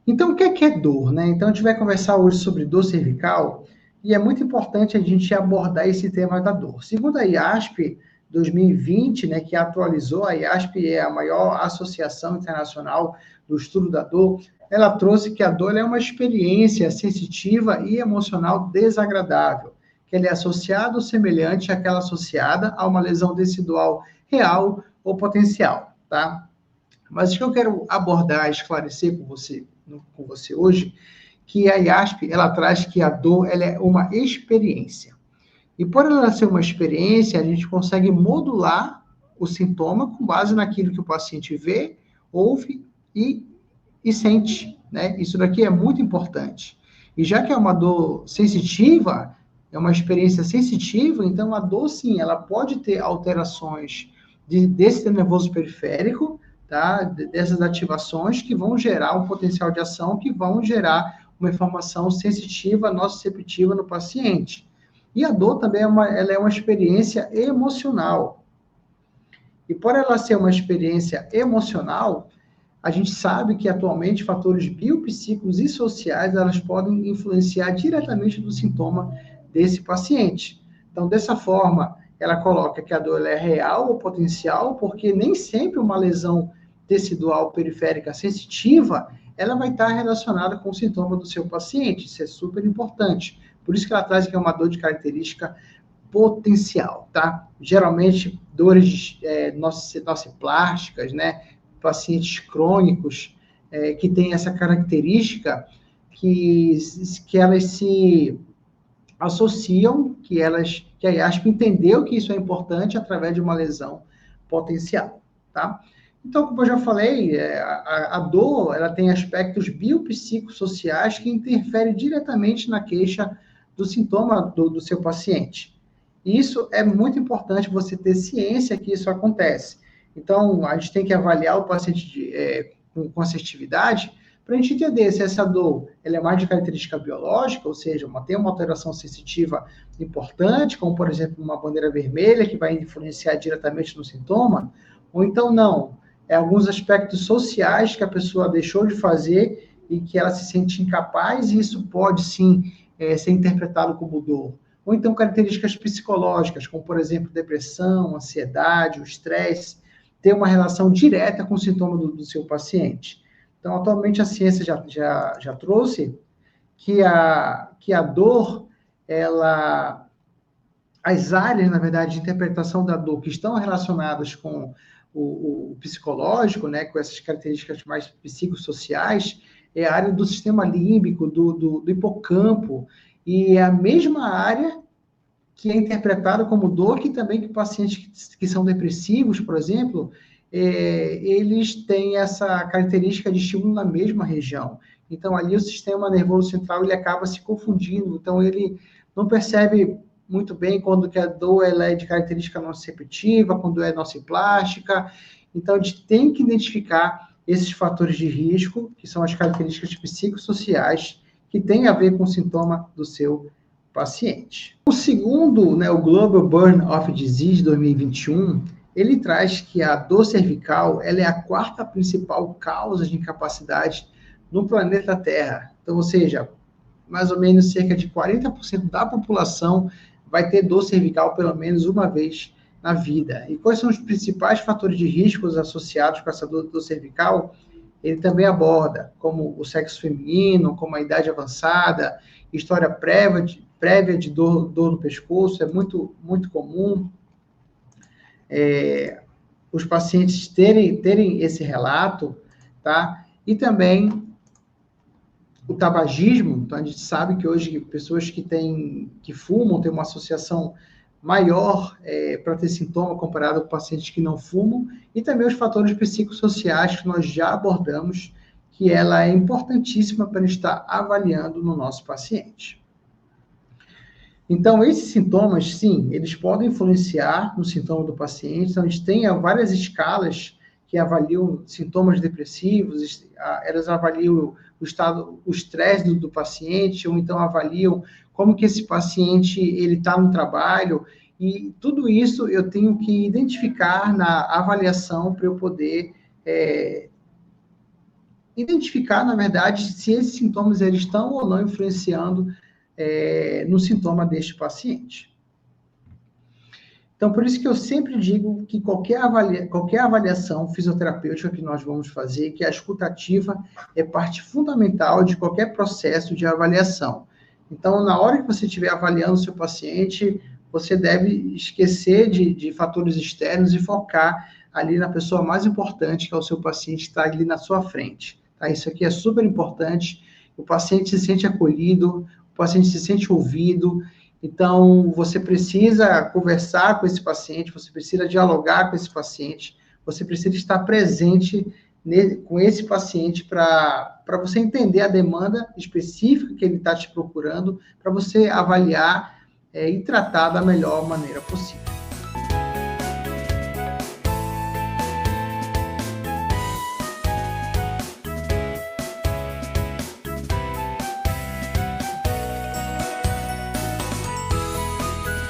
Então, o que é dor, né? Então, a gente vai conversar hoje sobre dor cervical e é muito importante a gente abordar esse tema da dor. Segundo a IASP 2020, né, que atualizou, a IASP é a maior associação internacional do estudo da dor, ela trouxe que a dor é uma experiência sensitiva e emocional desagradável, que ela é associada ou semelhante àquela associada a uma lesão tecidual real ou potencial, tá? Mas o que eu quero abordar, esclarecer com você hoje, que a IASP, ela traz que a dor, ela é uma experiência. E por ela ser uma experiência, a gente consegue modular o sintoma com base naquilo que o paciente vê, ouve e sente, né? Isso daqui é muito importante. E já que é uma dor sensitiva, é uma experiência sensitiva, então a dor, sim, ela pode ter alterações desse sistema nervoso periférico, tá? Dessas ativações que vão gerar um potencial de ação, que vão gerar uma informação sensitiva, nociceptiva no paciente. E a dor também ela é uma experiência emocional. E por ela ser uma experiência emocional, a gente sabe que atualmente fatores biopsíquicos e sociais elas podem influenciar diretamente no sintoma desse paciente. Então, dessa forma, ela coloca que a dor é real ou potencial, porque nem sempre uma lesão tecidual periférica sensitiva ela vai estar relacionada com o sintoma do seu paciente. Isso é super importante. Por isso que ela traz que é uma dor de característica potencial, tá? Geralmente, dores nociplásticas, né? Pacientes crônicos que têm essa característica que elas se associam, que a IASP entendeu que isso é importante através de uma lesão potencial, tá? Então, como eu já falei, a dor ela tem aspectos biopsicossociais que interferem diretamente na queixa do sintoma do seu paciente. Isso é muito importante você ter ciência que isso acontece. Então, a gente tem que avaliar o paciente com assertividade para a gente entender se essa dor ela é mais de característica biológica, ou seja, tem uma alteração sensitiva importante, como, por exemplo, uma bandeira vermelha, que vai influenciar diretamente no sintoma, ou então não. É alguns aspectos sociais que a pessoa deixou de fazer e que ela se sente incapaz, e isso pode, sim, ser interpretado como dor. Ou então características psicológicas, como, por exemplo, depressão, ansiedade, o estresse, ter uma relação direta com o sintoma do seu paciente. Então, atualmente, a ciência já trouxe que a dor, as áreas, na verdade, de interpretação da dor que estão relacionadas com o psicológico, né, com essas características mais psicossociais, é a área do sistema límbico, do hipocampo, e é a mesma área que é interpretada como dor, que também que pacientes que são depressivos, por exemplo, eles têm essa característica de estímulo na mesma região. Então, ali o sistema nervoso central, ele acaba se confundindo, então ele não percebe muito bem quando que a dor ela é de característica nociceptiva, quando é nociplástica. Então, a gente tem que identificar esses fatores de risco, que são as características psicossociais, que têm a ver com o sintoma do seu paciente. O segundo, né, o Global Burden of Disease 2021, ele traz que a dor cervical ela é a quarta principal causa de incapacidade no planeta Terra. Então, ou seja, mais ou menos cerca de 40% da população vai ter dor cervical pelo menos uma vez na vida. E quais são os principais fatores de riscos associados com essa dor cervical? Ele também aborda como o sexo feminino, como a idade avançada, história prévia de dor no pescoço, é muito, muito comum. Os pacientes terem esse relato, tá? E também o tabagismo. Então, a gente sabe que hoje pessoas que fumam têm uma associação maior para ter sintoma comparado com pacientes que não fumam, e também os fatores psicossociais que nós já abordamos, que ela é importantíssima para estar avaliando no nosso paciente. Então, esses sintomas, sim, eles podem influenciar no sintoma do paciente. Então, a gente tem várias escalas que avaliam sintomas depressivos, elas avaliam o estresse do paciente, ou então avaliam como que esse paciente ele está no trabalho, e tudo isso eu tenho que identificar na avaliação para eu poder identificar, na verdade, se esses sintomas eles estão ou não influenciando no sintoma deste paciente. Então, por isso que eu sempre digo que qualquer avaliação fisioterapêutica que nós vamos fazer, que a escuta ativa é parte fundamental de qualquer processo de avaliação. Então, na hora que você estiver avaliando o seu paciente, você deve esquecer de fatores externos e focar ali na pessoa mais importante, que é o seu paciente que está ali na sua frente. Tá? Isso aqui é super importante. O paciente se sente acolhido, o paciente se sente ouvido. Então, você precisa conversar com esse paciente, você precisa dialogar com esse paciente, você precisa estar presente com esse paciente para você entender a demanda específica que ele está te procurando, para você avaliar e tratar da melhor maneira possível.